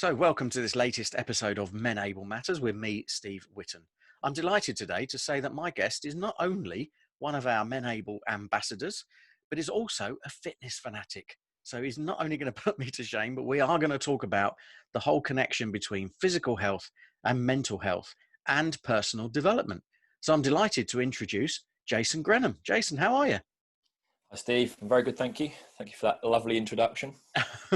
So, welcome to this latest episode of Menable Matters with me, Steve Whitton. I'm delighted today to say that my guest is not only one of our Menable ambassadors, but is also a fitness fanatic. So, he's not only going to put me to shame, but we are going to talk about the whole connection between physical health and mental health and personal development. So, I'm delighted to introduce Jason Grenham. Jason, how are you? Hi, Steve. I'm very good, thank you. Thank you for that lovely introduction.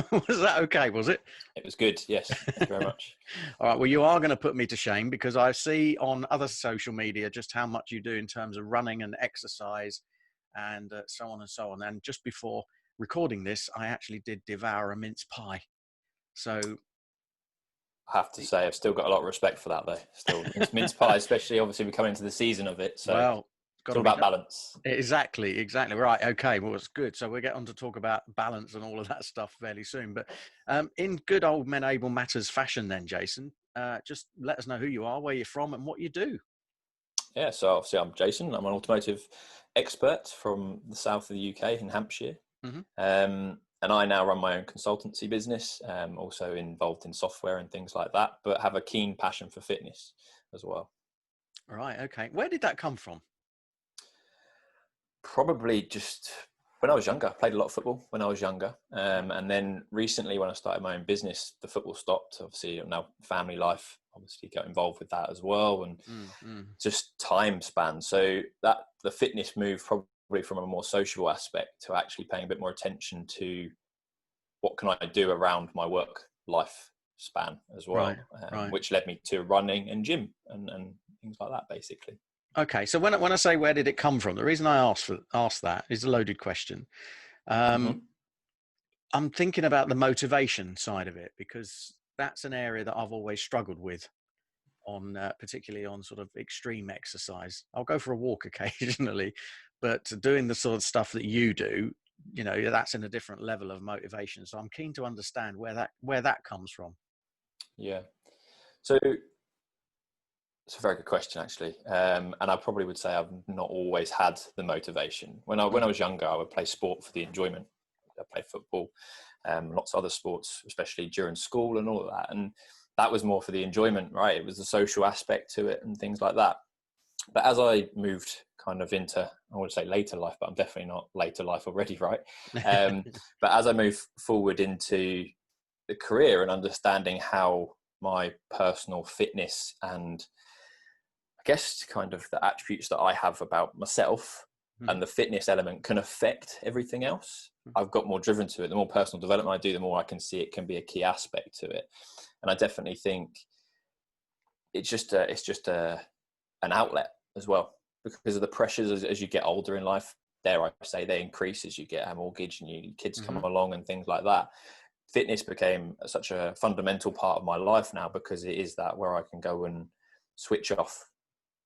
Was that okay, was it? It was good, yes. Thank you very much. All right, well, you are going to put me to shame because I see on other social media just how much you do in terms of running and exercise and so on and so on. And just before recording this, I actually did devour a mince pie. So I have to say, I've still got a lot of respect for that, though. Still, it's mince pie, especially obviously we're coming into the season of it. So well, it's all about balance. Exactly. Right. Okay. Well, it's good. So we'll get on to talk about balance and all of that stuff fairly soon. But in good old Menable Matters fashion then, Jason, just let us know who you are, where you're from and what you do. Yeah, so obviously I'm Jason. I'm an automotive expert from the south of the UK in Hampshire. Mm-hmm. And I now run my own consultancy business, also involved in software and things like that, but have a keen passion for fitness as well. Right. Okay. Where did that come from? Probably just when I was younger. I played a lot of football when I was younger. And then recently when I started my own business, the football stopped. Obviously now family life, obviously got involved with that as well. And just time span. So that the fitness moved probably from a more sociable aspect to actually paying a bit more attention to what can I do around my work life span as well, Right. which led me to running and gym and things like that, basically. Okay, so when I say where did it come from, the reason I ask that is a loaded question. I'm thinking about the motivation side of it because that's an area that I've always struggled with on particularly on sort of extreme exercise. I'll go for a walk occasionally, but doing the sort of stuff that you do, that's in a different level of motivation. So I'm keen to understand where that comes from. Yeah. So it's a very good question, actually. And I probably would say I've not always had the motivation. When I was younger, I would play sport for the enjoyment. I played football, lots of other sports, especially during school and all of that. And that was more for the enjoyment, right? It was the social aspect to it and things like that. But as I moved kind of into, I would say later life, but I'm definitely not later life already, right? But as I move forward into the career and understanding how my personal fitness and I guess kind of the attributes that I have about myself and the fitness element can affect everything else. I've got more driven to it. The more personal development I do, the more I can see it can be a key aspect to it. And I definitely think it's just an outlet as well, because of the pressures as you get older in life. Dare I say, they increase as you get a mortgage and your kids come along and things like that. Fitness became such a fundamental part of my life now because it is that where I can go and switch off,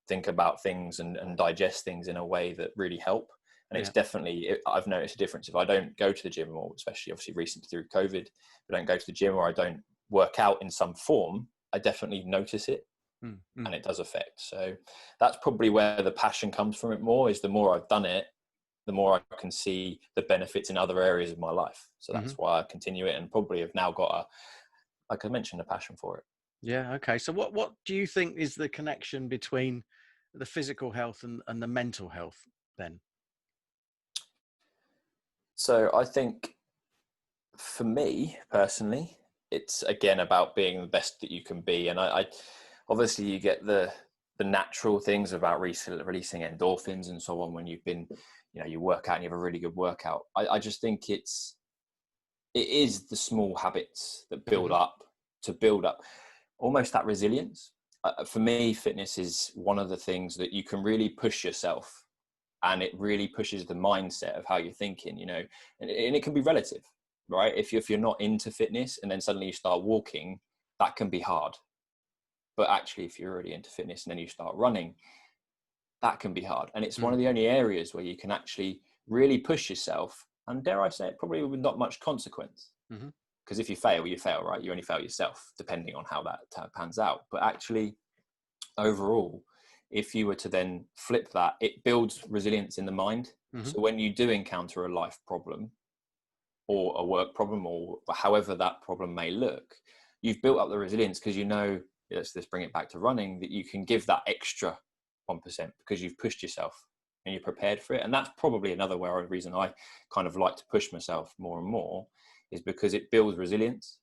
think about things and digest things in a way that really help. And it's definitely, I've noticed a difference if I don't go to the gym, or especially obviously recently through COVID, if I don't go to the gym or I don't work out in some form, I definitely notice it and it does affect. So that's probably where the passion comes from it more, is the more I've done it, the more I can see the benefits in other areas of my life. So that's why I continue it and probably have now got like I mentioned, a passion for it. Yeah. Okay. So what do you think is the connection between the physical health and the mental health then? So I think for me personally, it's again about being the best that you can be. And I obviously you get the natural things about releasing endorphins and so on when you've been, you work out and you have a really good workout. I just think it is the small habits that build up almost that resilience. For me, fitness is one of the things that you can really push yourself, and it really pushes the mindset of how you're thinking, and it can be relative, right? If you're not into fitness and then suddenly you start walking, that can be hard. But actually, if you're already into fitness and then you start running, that can be hard. And it's one of the only areas where you can actually really push yourself. And dare I say it, probably with not much consequence. Because if you fail, right? You only fail yourself, depending on how that pans out. But actually, overall, if you were to then flip that, it builds resilience in the mind. So when you do encounter a life problem or a work problem or however that problem may look, you've built up the resilience because let's bring it back to running, that you can give that extra 1% because you've pushed yourself and you're prepared for it. And that's probably another reason I kind of like to push myself more and more, is because it builds resilience.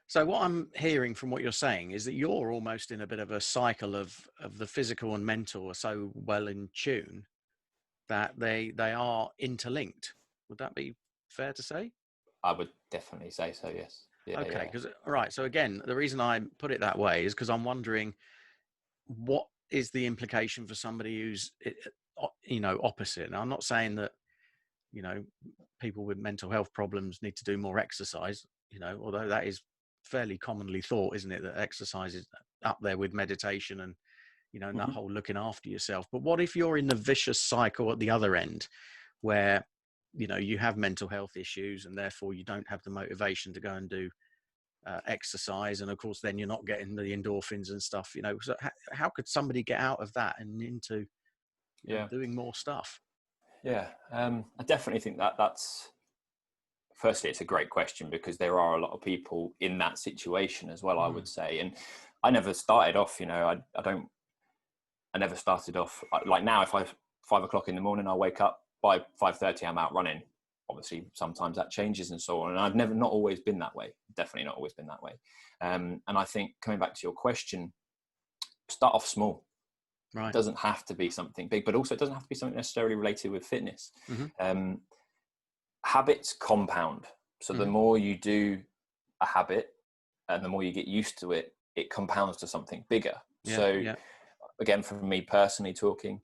So what I'm hearing from what you're saying is that you're almost in a bit of a cycle of the physical and mental are so well in tune that they are interlinked. Would that be fair to say? I would definitely say so, yes. Yeah, Okay, yeah. because right. So again, the reason I put it that way is because I'm wondering what is the implication for somebody who's, opposite. Now, I'm not saying that, people with mental health problems need to do more exercise, although that is fairly commonly thought, isn't it, that exercise is up there with meditation and, and that whole looking after yourself. But what if you're in the vicious cycle at the other end where, you have mental health issues and therefore you don't have the motivation to go and do exercise, and of course then you're not getting the endorphins and stuff, so how could somebody get out of that and into doing more stuff? I definitely think that's firstly, it's a great question because there are a lot of people in that situation as well, I would say. And I never started off, I never started off like now. If 5 o'clock in the morning, I wake up, by 5:30 I'm out running. Obviously sometimes that changes and so on, and I've not always been that way. Definitely not always been that way. And I think, coming back to your question, start off small. Right. It doesn't have to be something big, but also it doesn't have to be something necessarily related with fitness. Habits compound. So the more you do a habit and the more you get used to it, it compounds to something bigger. Again, for me personally talking,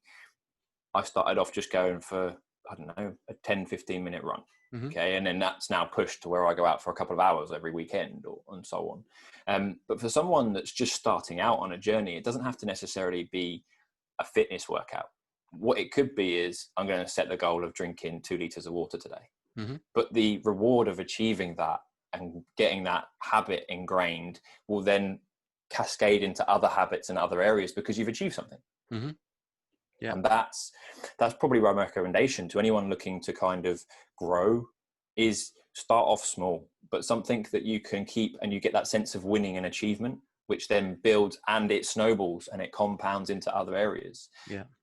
I started off just going for, I don't know, a 10-15 minute run. Okay. And then that's now pushed to where I go out for a couple of hours every weekend and so on. But for someone that's just starting out on a journey, it doesn't have to necessarily be a fitness workout. What it could be is, I'm going to set the goal of drinking 2 liters of water today. But the reward of achieving that and getting that habit ingrained will then cascade into other habits in other areas because you've achieved something. And that's probably my recommendation to anyone looking to kind of grow, is start off small, but something that you can keep, and you get that sense of winning and achievement, which then builds and it snowballs and it compounds into other areas.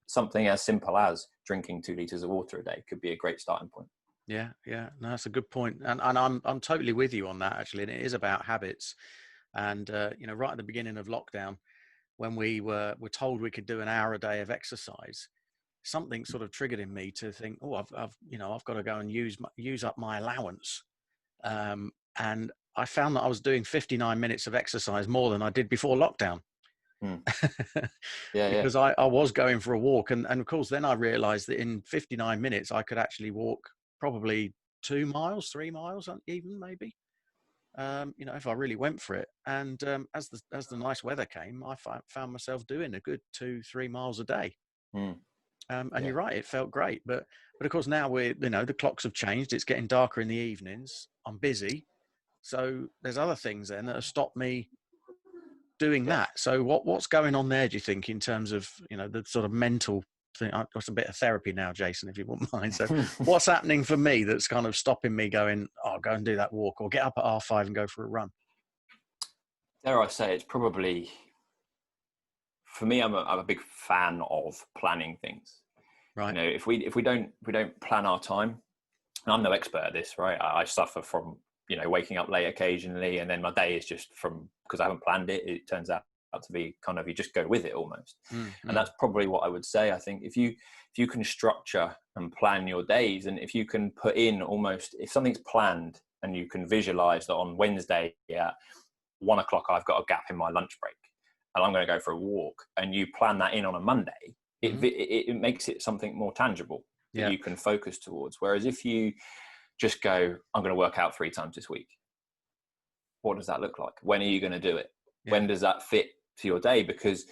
Something as simple as drinking 2 liters of water a day could be a great starting point. No, that's a good point. And I'm totally with you on that, actually. And it is about habits. And, right at the beginning of lockdown, when we were told we could do an hour a day of exercise, something sort of triggered in me to think, I've got to go and use up my allowance. And I found that I was doing 59 minutes of exercise more than I did before lockdown. Because I was going for a walk. And of course, then I realized that in 59 minutes, I could actually walk probably 2 miles, 3 miles, even maybe, if I really went for it. And as the nice weather came, I found myself doing a good 2-3 miles a day. And you're right, it felt great. But of course now the clocks have changed. It's getting darker in the evenings. I'm busy. So there's other things then that have stopped me doing that. So what's going on there, do you think, in terms of, the sort of mental thing? I've got a bit of therapy now, Jason, if you wouldn't mind. So what's happening for me that's kind of stopping me going, I'll go and do that walk, or get up at 5:30 and go for a run? Dare I say, it's probably, for me, I'm a big fan of planning things. Right. If we don't plan our time, and I'm no expert at this, right? I suffer from, waking up late occasionally, and then my day is just because I haven't planned it. It turns out to be kind of, you just go with it almost. And that's probably what I would say. I think if you can structure and plan your days, and if you can put in almost, if something's planned and you can visualize that on Wednesday at 1 o'clock, I've got a gap in my lunch break and I'm going to go for a walk, and you plan that in on a Monday, it makes it something more tangible that you can focus towards. Whereas if you just go, I'm going to work out 3 times this week, what does that look like? When are you going to do it? When does that fit to your day? Because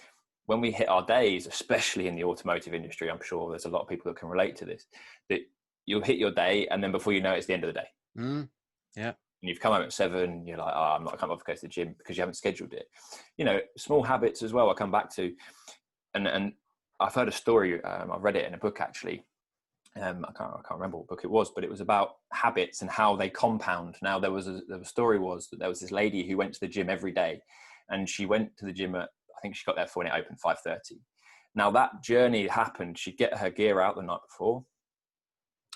when we hit our days, especially in the automotive industry, I'm sure there's a lot of people that can relate to this, that you'll hit your day and then before you know it, it's the end of the day. And you've come home at 7, you're like, I can't bother to go to the gym because you haven't scheduled it. Small habits as well, I'll come back to. And I've heard a story, I read it in a book actually, I can't remember what book it was, but it was about habits and how they compound. Now the story was that there was this lady who went to the gym every day, and she went to the gym at, I think she got there for when it opened 5:30. Now that journey happened. She'd get her gear out the night before.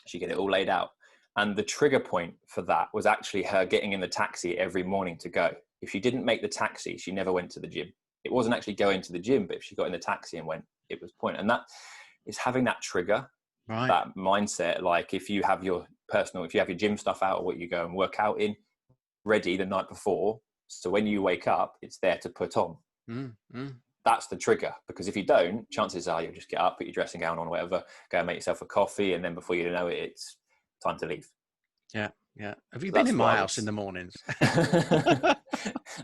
She'd get it all laid out. And the trigger point for that was actually her getting in the taxi every morning to go. If she didn't make the taxi, she never went to the gym. It wasn't actually going to the gym, but if she got in the taxi and went, it was point. And that is having that trigger, Right. that mindset. Like if you have your gym stuff out, or what you go and work out in, ready the night before. So when you wake up, it's there to put on. That's the trigger, because if you don't, chances are you'll just get up, put your dressing gown on, whatever, go and make yourself a coffee, and then before you know it, it's time to leave. Yeah. Have you been in my house in the mornings?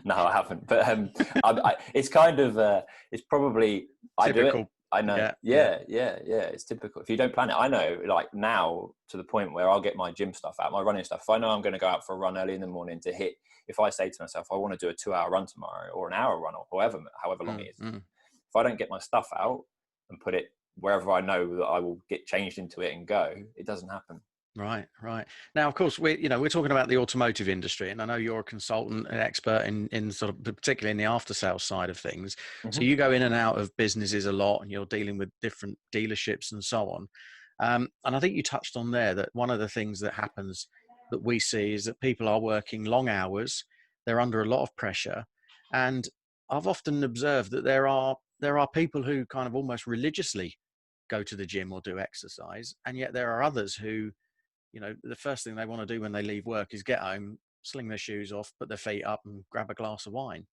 No, I haven't. But it's kind of it's probably typical. I do it. I know. Yeah. It's typical. If you don't plan it, I know. Like now, to the point where I'll get my gym stuff out, my running stuff. If I know I'm going to go out for a run early in the morning to hit. If I say to myself, I want to do a 2-hour run tomorrow, or an hour run, or however long it is. If I don't get my stuff out and put it wherever I know that I will get changed into it and go, it doesn't happen. Right. Now, of course, we're talking about the automotive industry, and I know you're a consultant, an expert in sort of, particularly in the after sales side of things. So you go in and out of businesses a lot, and you're dealing with different dealerships and so on. And I think you touched on there that one of the things that happens that we see is that people are working long hours. They're under a lot of pressure. And I've often observed that there are people who kind of almost religiously go to the gym or do exercise. And yet there are others who, the first thing they want to do when they leave work is get home, sling their shoes off, put their feet up and grab a glass of wine.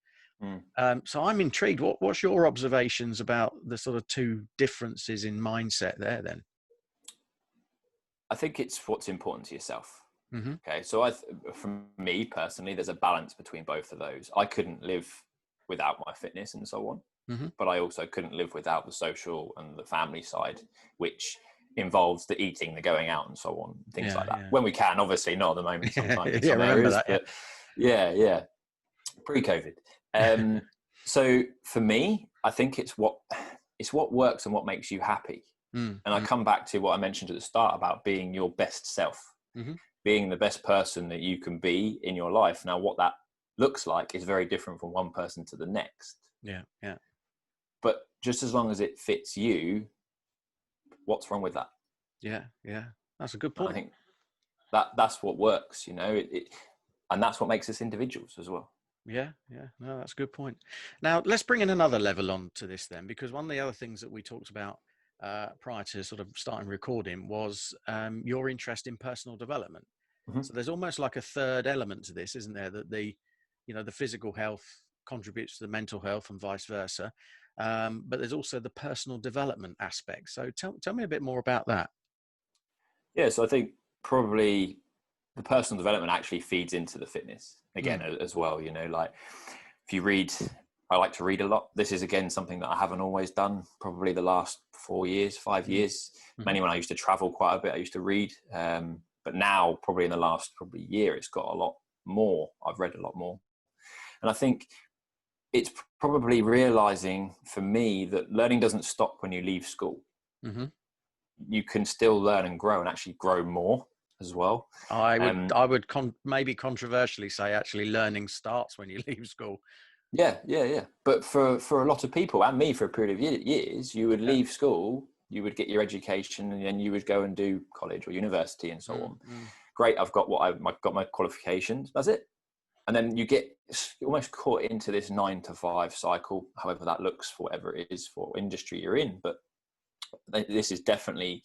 So I'm intrigued. What's your observations about the sort of two differences in mindset there then? I think it's what's important to yourself. Okay. So for me personally, there's a balance between both of those. I couldn't live without my fitness and so on, but I also couldn't live without the social and the family side, which involves the eating, the going out and so on, things like that. When we can, obviously, not at the moment sometimes in some areas, that, but yeah. Pre-COVID. So for me, I think it's what works and what makes you happy. And I come back to what I mentioned at the start about being your best self, being the best person that you can be in your life. Now, what that looks like is very different from one person to the next. Yeah. But just as long as it fits you, what's wrong with that? Yeah. That's a good point. I think that's what works, and that's what makes us individuals as well. Yeah. No, that's a good point. Now, let's bring in another level onto this then, because one of the other things that we talked about prior to sort of starting recording was your interest in personal development. So there's almost like a third element to this, isn't there? That the physical health contributes to the mental health and vice versa. But there's also the personal development aspect. So tell me a bit more about that. Yeah, so I think probably the personal development actually feeds into the fitness again as well. Like if you read, I like to read a lot. This is again something that I haven't always done. Probably the last 5 years. Mainly when I used to travel quite a bit, I used to read. But now, probably in the last year, it's got a lot more. I've read a lot more, and I think it's probably realizing for me that learning doesn't stop when you leave school. You can still learn and grow, and actually grow more as well. I would maybe controversially say actually learning starts when you leave school. Yeah. But for a lot of people, and me for a period of years, you would leave school, you would get your education, and then you would go and do college or university and so on. Great, I've got my qualifications. That's it. And then you get almost caught into this 9 to 5 cycle, however that looks for whatever it is for industry you're in. But this is definitely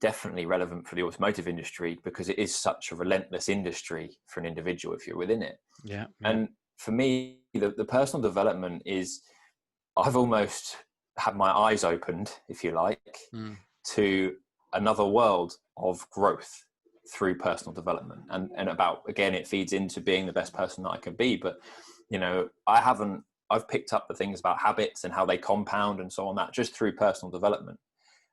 relevant for the automotive industry, because it is such a relentless industry for an individual if you're within it. Yeah. And for me, the personal development is, I've almost had my eyes opened, if you like, to another world of growth through personal development. And about, again, it feeds into being the best person that I can be. But, I've picked up the things about habits and how they compound and so on, that just through personal development.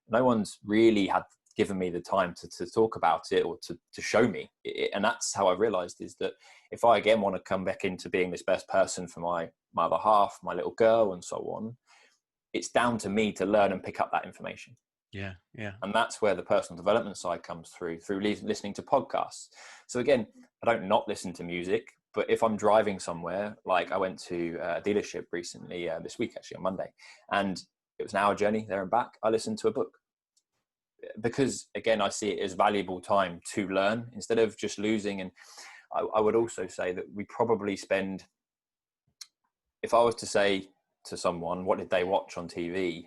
No one's really had given me the time to talk about it or to show me it. And that's how I realized is that if I again want to come back into being this best person for my other half, my little girl and so on, it's down to me to learn and pick up that information. Yeah. Yeah. And that's where the personal development side comes through listening to podcasts. So again, I don't not listen to music, but if I'm driving somewhere, like I went to a dealership recently, this week actually on Monday, and it was an hour journey there and back, I listened to a book. Because again, I see it as valuable time to learn instead of just losing. And I would also say that we probably spend, if I was to say to someone, what did they watch on TV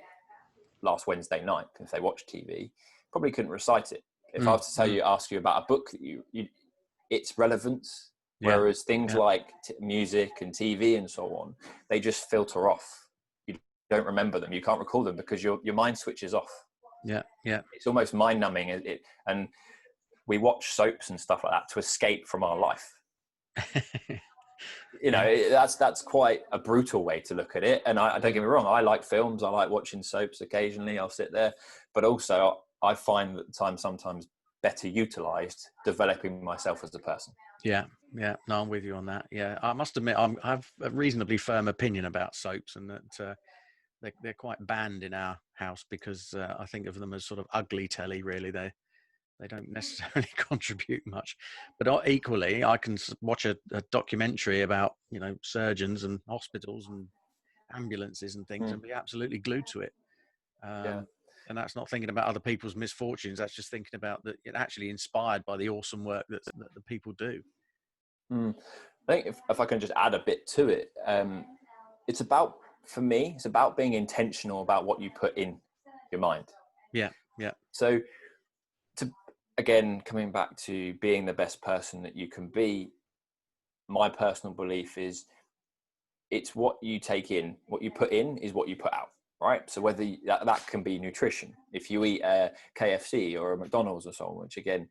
last Wednesday night? If they watch TV, probably couldn't recite it. If I was to ask you about a book that you its relevance, whereas things like music and TV and so on, they just filter off. You don't remember them. You can't recall them because your mind switches off. Yeah. Yeah. It's almost mind numbing. And we watch soaps and stuff like that to escape from our life. You know, that's quite a brutal way to look at it. And I don't get me wrong, I like films, I like watching soaps occasionally, I'll sit there, but also I find that the time sometimes better utilized developing myself as a person. Yeah. No, I'm with you on that. Yeah, I must admit I have a reasonably firm opinion about soaps, and that they're quite banned in our house because I think of them as sort of ugly telly. Really, they don't necessarily contribute much. But equally, I can watch a documentary about, surgeons and hospitals and ambulances and things and be absolutely glued to it. And that's not thinking about other people's misfortunes. That's just thinking about that it actually inspired by the awesome work that the people do. I think if I can just add a bit to it, it's about, for me, it's about being intentional about what you put in your mind. Yeah. So again, coming back to being the best person that you can be, my personal belief is it's what you take in, what you put in is what you put out, right? So whether that can be nutrition, if you eat a KFC or a McDonald's or so on, which again,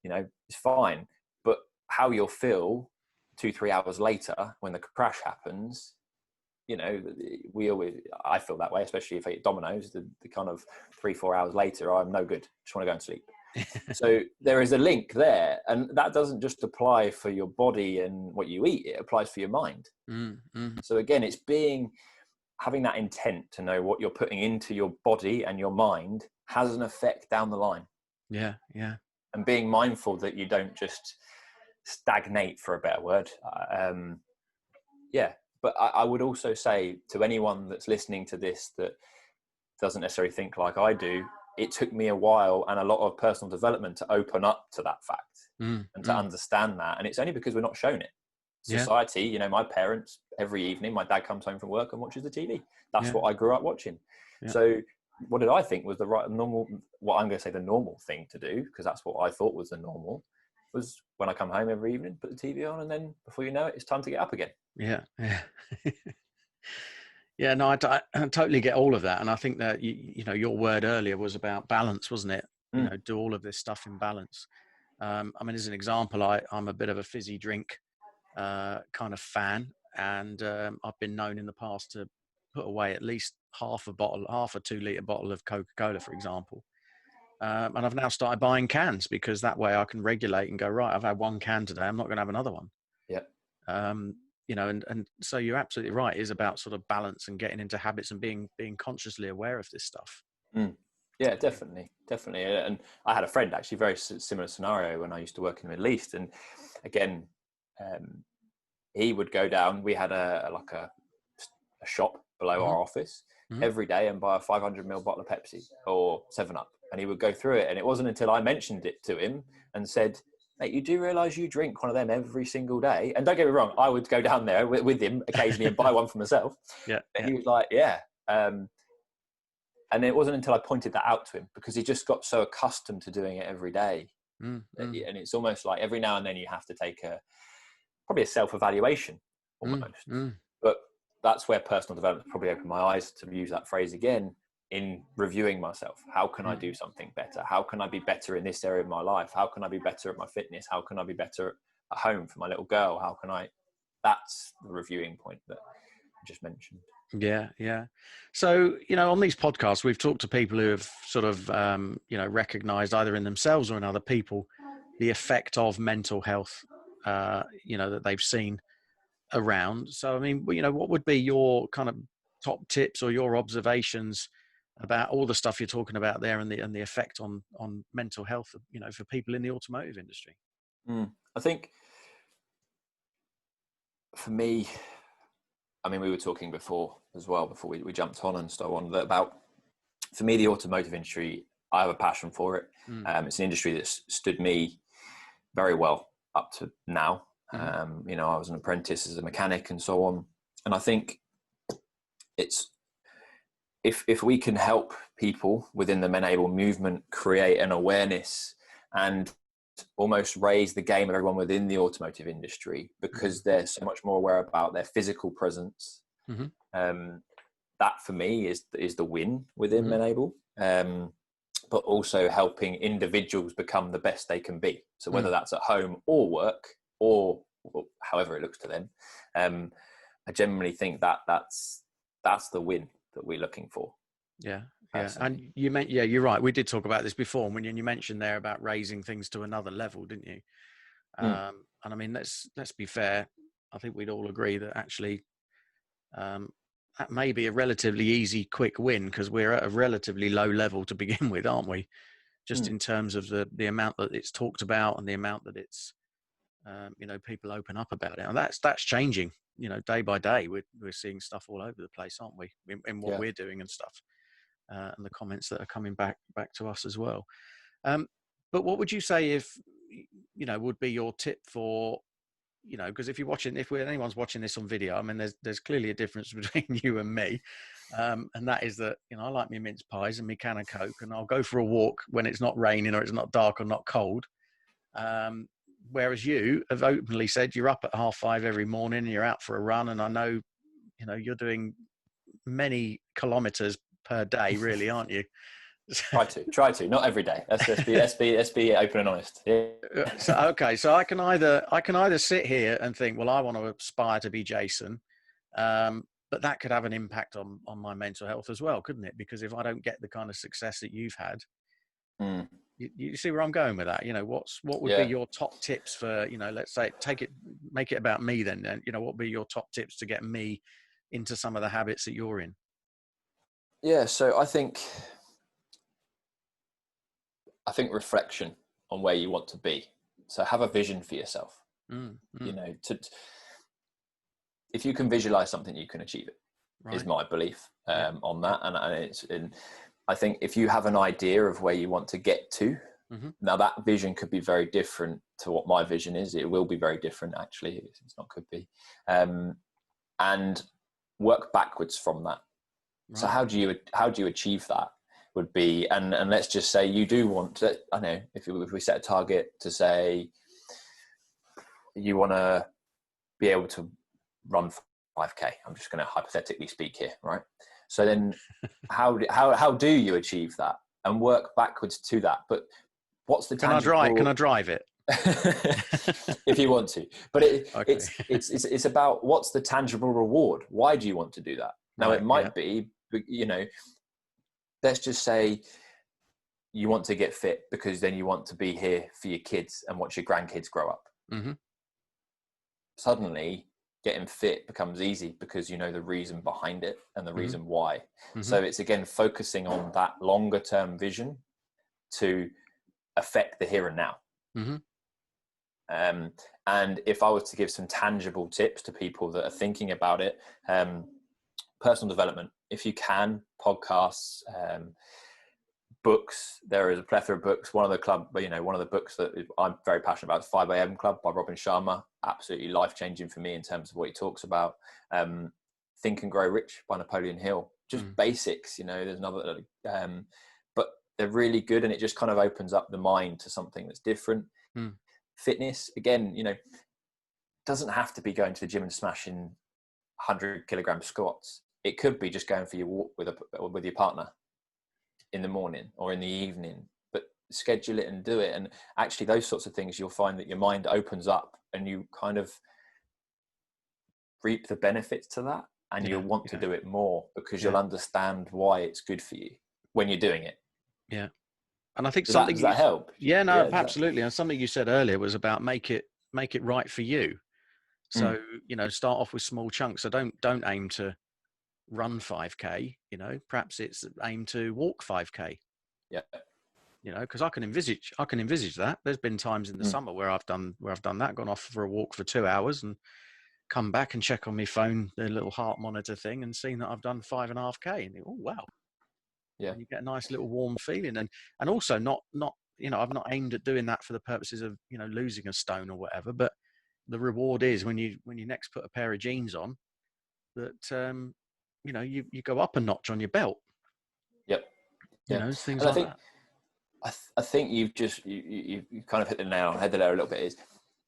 is fine, but how you'll feel 2-3 hours later when the crash happens, I feel that way, especially if I eat Domino's, the kind of 3-4 hours later, I'm no good, just want to go and sleep. So there is a link there, and that doesn't just apply for your body and what you eat, it applies for your mind. So again, it's having that intent to know what you're putting into your body and your mind has an effect down the line. Yeah. And being mindful that you don't just stagnate, for a better word. But I would also say to anyone that's listening to this that doesn't necessarily think like I do, it took me a while and a lot of personal development to open up to that fact and to understand that. And it's only because we're not shown it. Society, my parents, every evening, my dad comes home from work and watches the TV. That's what I grew up watching. Yeah. So what did I think was the normal thing to do, because that's what I thought was the normal, was when I come home every evening, put the TV on, and then before you know it, it's time to get up again. Yeah. Yeah, no, I totally get all of that. And I think that, your word earlier was about balance, wasn't it? Do all of this stuff in balance. As an example, I'm a bit of a fizzy drink kind of fan. And I've been known in the past to put away at least half a 2-litre bottle of Coca-Cola, for example. And I've now started buying cans because that way I can regulate and go, right, I've had one can today, I'm not going to have another one. Yeah. And so you're absolutely right. It is about sort of balance and getting into habits and being consciously aware of this stuff. Yeah, definitely. And I had a friend, actually, very similar scenario when I used to work in the Middle East. And again, he would go down. We had a shop below our office every day and buy a 500ml bottle of Pepsi or 7-Up. And he would go through it. And it wasn't until I mentioned it to him and said, mate, you do realise you drink one of them every single day? And don't get me wrong, I would go down there with him occasionally and buy one for myself. Yeah. He was like, yeah. And it wasn't until I pointed that out to him, because he just got so accustomed to doing it every day. And it's almost like every now and then you have to take probably a self-evaluation almost. But that's where personal development probably opened my eyes, to use that phrase again, in reviewing myself. How can I do something better? How can I be better in this area of my life? How can I be better at my fitness? How can I be better at home for my little girl? That's the reviewing point that I just mentioned. Yeah. So, on these podcasts, we've talked to people who have sort of, recognized either in themselves or in other people the effect of mental health, that they've seen around. So, what would be your kind of top tips or your observations about all the stuff you're talking about there, and the effect on mental health, for people in the automotive industry. I think for me, I mean, we were talking before as well, before we jumped on and so on, about, for me, the automotive industry, I have a passion for it. It's an industry that's stood me very well up to now. I was an apprentice as a mechanic and so on. And I think it's, if we can help people within the Menable movement create an awareness and almost raise the game of everyone within the automotive industry, because they're so much more aware about their physical presence. That for me is the win within Menable. But also helping individuals become the best they can be. So whether that's at home or work, or however it looks to them, I generally think that's the win that we're looking for. Yeah. And you're right. We did talk about this before when you mentioned there about raising things to another level, didn't you? And I mean, let's be fair. I think we'd all agree that actually that may be a relatively easy, quick win, because we're at a relatively low level to begin with, aren't we? Just in terms of the amount that it's talked about and the amount that it's, people open up about it. And that's changing, day by day. We're seeing stuff all over the place, aren't we? In what we're doing and stuff, and the comments that are coming back to us as well. But what would you say if, would be your tip for, because if anyone's watching this on video, I mean, there's clearly a difference between you and me. And that is that, I like my mince pies and my can of Coke, and I'll go for a walk when it's not raining or it's not dark or not cold. Whereas you have openly said you're up at 5:30 every morning and you're out for a run. And I know, you're doing many kilometers per day, really, aren't you? Try to, not every day. Let's be open and honest. Yeah. So I can either sit here and think, well, I want to aspire to be Jason, but that could have an impact on my mental health as well, couldn't it? Because if I don't get the kind of success that you've had, you see where I'm going with that. What would be your top tips for, let's say, make it about me then, what would be your top tips to get me into some of the habits that you're in? Yeah, so I think reflection on where you want to be. So have a vision for yourself. If you can visualize something, you can achieve it. Right. Is my belief on that. And I think if you have an idea of where you want to get to, now that vision could be very different to what my vision is. It will be very different, actually. It's not could be. And work backwards from that. Right. So how do you achieve that? Would be, and let's just say you do want to, I know, if we set a target to say you want to be able to run 5K, I'm just going to hypothetically speak here, right? So then how do you achieve that and work backwards to that? But what's the tangible... Can I drive it? If you want to, but it's about what's the tangible reward? Why do you want to do that? Now it might be, let's just say you want to get fit because then you want to be here for your kids and watch your grandkids grow up. Suddenly getting fit becomes easy because you know the reason behind it and the reason why. So it's again focusing on that longer term vision to affect the here and now. And if I was to give some tangible tips to people that are thinking about it, personal development, if you can, podcasts, books. There is a plethora of books. One of the books that I'm very passionate about is 5 a.m. Club by Robin Sharma. Absolutely life-changing for me in terms of what he talks about. Think and Grow Rich by Napoleon Hill. Just basics, there's another, but they're really good, and it just kind of opens up the mind to something that's different. Fitness, again, doesn't have to be going to the gym and smashing 100 kilogram squats. It could be just going for your walk with your partner in the morning or in the evening, but schedule it and do it. And actually those sorts of things, you'll find that your mind opens up and you kind of reap the benefits to that, and you'll want to do it more because you'll understand why it's good for you when you're doing it. Yeah. And I think does that help? Yeah, no, absolutely. And something you said earlier was about make it right for you. So, start off with small chunks. So don't aim to run 5K, you know, perhaps it's aimed to walk 5K. Yeah. You know, because I can envisage that. There's been times in the summer where I've done that, gone off for a walk for 2 hours and come back and check on my phone, the little heart monitor thing, and seen that I've done 5.5K, and think, oh wow. Yeah. And you get a nice little warm feeling, and also not you know, I've not aimed at doing that for the purposes of, you know, losing a stone or whatever, but the reward is when you next put a pair of jeans on, that you know, you go up a notch on your belt. Yep. You Yeah. know, things And I like think that. I think you've just you kind of hit the nail on the head there a little bit. Is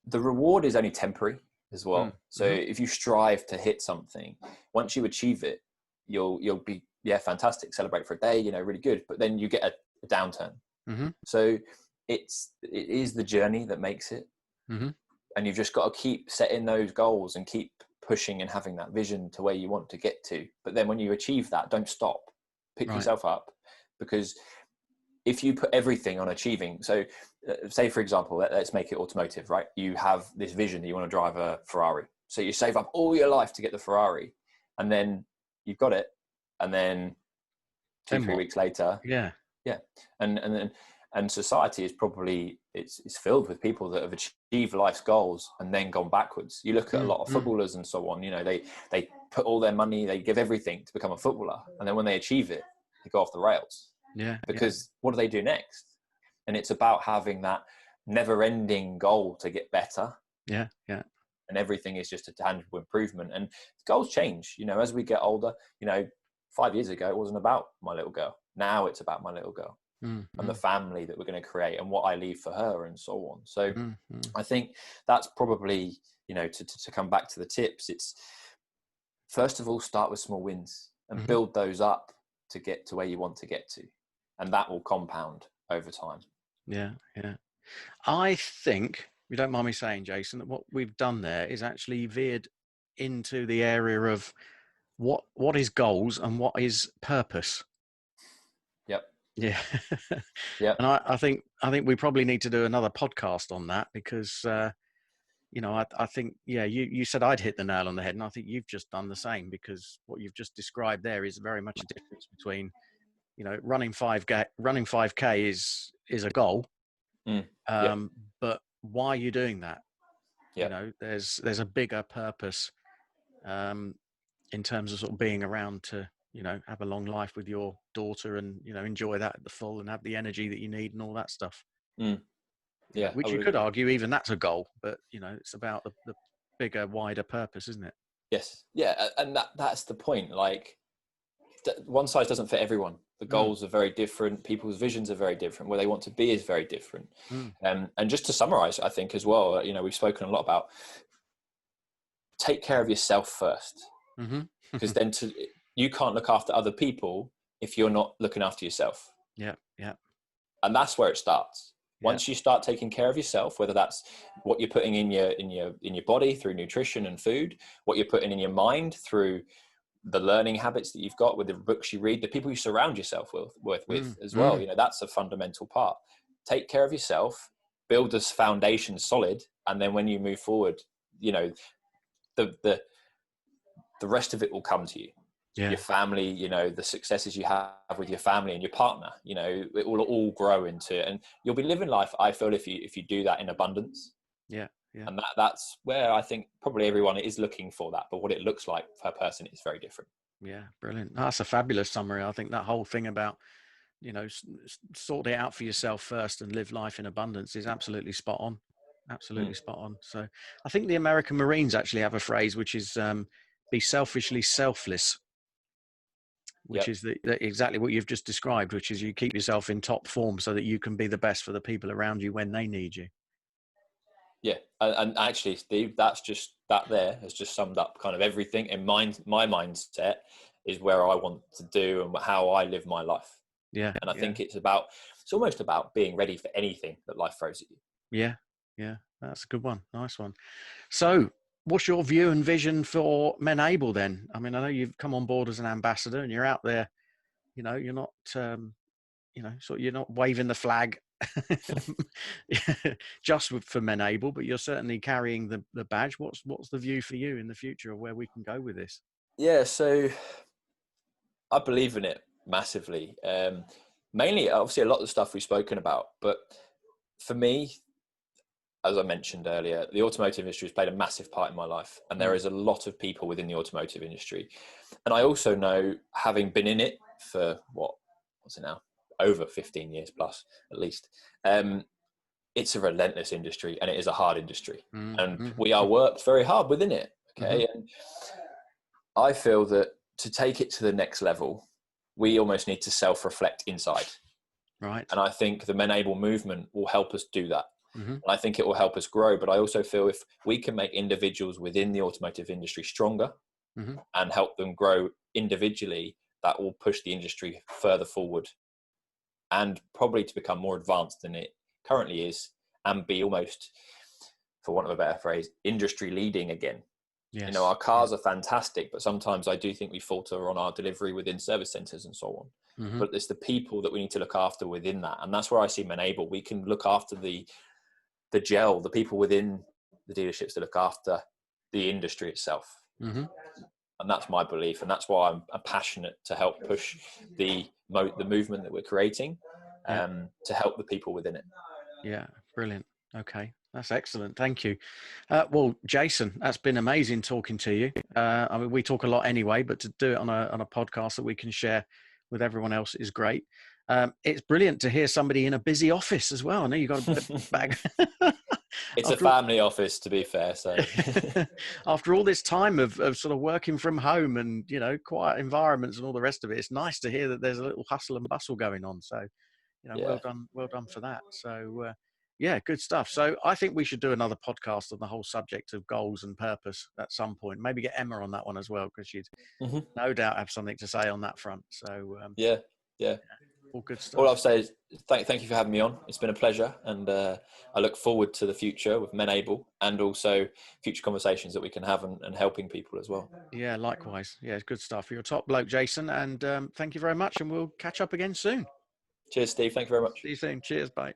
the reward is only temporary as well. So if you strive to hit something, once you achieve it, you'll be fantastic, celebrate for a day, you know, really good. But then you get a downturn. So it is the journey that makes it, and you've just got to keep setting those goals and keep pushing and having that vision to where you want to get to. But then when you achieve that, don't stop, pick yourself up, because if you put everything on achieving, so say for example, let's make it automotive, right? You have this vision that you want to drive a Ferrari. So you save up all your life to get the Ferrari, and then you've got it. And then 2-3 weeks later, and society is probably, it's filled with people that have achieved life's goals and then gone backwards. You look at a lot of footballers and so on, you know, they put all their money, they give everything to become a footballer, and then when they achieve it, they go off the rails. Because what do they do next? And it's about having that never-ending goal to get better. And everything is just a tangible improvement. And goals change, you know, as we get older. You know, 5 years ago, it wasn't about my little girl. Now it's about my little girl and the family that we're going to create and what I leave for her and so on. So I think that's probably, you know, to come back to the tips, it's first of all, start with small wins and build those up to get to where you want to get to. And that will compound over time. I think, if you don't mind me saying, Jason, that what we've done there is actually veered into the area of what is goals and what is purpose. And I think we probably need to do another podcast on that, because you know, I think you said I'd hit the nail on the head, and I think you've just done the same, because what you've just described there is very much a difference between, you know, running 5K is a goal, but why are you doing that? You know, there's a bigger purpose in terms of sort of being around to, you know, have a long life with your daughter and, you know, enjoy that at the full and have the energy that you need and all that stuff. Which you could argue even that's a goal, but, you know, it's about the bigger, wider purpose, isn't it? Yes. Yeah. And that's the point. Like, one size doesn't fit everyone. The goals are very different. People's visions are very different. Where they want to be is very different. And just to summarize, I think as well, you know, we've spoken a lot about take care of yourself first, because then you can't look after other people if you're not looking after yourself. And that's where it starts. Once you start taking care of yourself, whether that's what you're putting in your body through nutrition and food, what you're putting in your mind through the learning habits that you've got with the books you read, the people you surround yourself with as well. You know, that's a fundamental part. Take care of yourself, build this foundation solid. And then when you move forward, you know, the rest of it will come to you. Your family, you know, the successes you have with your family and your partner, you know, it will all grow into it, and you'll be living life, I feel, if you do that in abundance. And that's where I think probably everyone is looking for that, but what it looks like per person is very different. Brilliant. That's a fabulous summary. I think that whole thing about, you know, sort it out for yourself first and live life in abundance is absolutely spot on. Spot on. So I think the American Marines actually have a phrase which is be selfishly selfless, which is exactly what you've just described, which is you keep yourself in top form so that you can be the best for the people around you when they need you. And actually, Steve, that's just that there has just summed up kind of everything in my mindset is where I want to do and how I live my life. And I think it's almost about being ready for anything that life throws at you. That's a good one. Nice one. So what's your view and vision for Menable then? I mean, I know you've come on board as an ambassador and you're out there, you know, you're not, you know, so you're not waving the flag just for Menable, but you're certainly carrying the badge. What's the view for you in the future of where we can go with this? So I believe in it massively. Mainly, obviously, a lot of the stuff we've spoken about, but for me, as I mentioned earlier, the automotive industry has played a massive part in my life, and there is a lot of people within the automotive industry. And I also know, having been in it for what's it now? Over 15 years plus, at least. It's a relentless industry, and it is a hard industry, and we are worked very hard within it. Okay. And I feel that to take it to the next level, we almost need to self-reflect inside. Right. And I think the Menable movement will help us do that. And I think it will help us grow. But I also feel if we can make individuals within the automotive industry stronger and help them grow individually, that will push the industry further forward and probably to become more advanced than it currently is, and be almost, for want of a better phrase, industry leading again. Yes. You know, our cars are fantastic, but sometimes I do think we falter on our delivery within service centres and so on. But it's the people that we need to look after within that. And that's where I see Menable. We can look after the people within the dealerships to look after the industry itself. And that's my belief. And that's why I'm passionate to help push the movement that we're creating to help the people within it. Yeah, brilliant. Okay, that's excellent. Thank you. Well, Jason, that's been amazing talking to you. I mean, we talk a lot anyway, but to do it on a podcast that we can share with everyone else is great. It's brilliant to hear somebody in a busy office as well. I know you got a bit of bag. It's a family office, to be fair. So after all this time of sort of working from home and, you know, quiet environments and all the rest of it, it's nice to hear that there's a little hustle and bustle going on. So, you know, well done for that. So, yeah, good stuff. So I think we should do another podcast on the whole subject of goals and purpose at some point. Maybe get Emma on that one as well, because she'd no doubt have something to say on that front. So yeah. All good stuff. All I'll say is thank you for having me on. It's been a pleasure, and I look forward to the future with Menable and also future conversations that we can have and helping people as well. Yeah, likewise. Yeah, it's good stuff. You're a top bloke, Jason, and thank you very much, and we'll catch up again soon. Cheers, Steve. Thank you very much. See you soon. Cheers. Bye.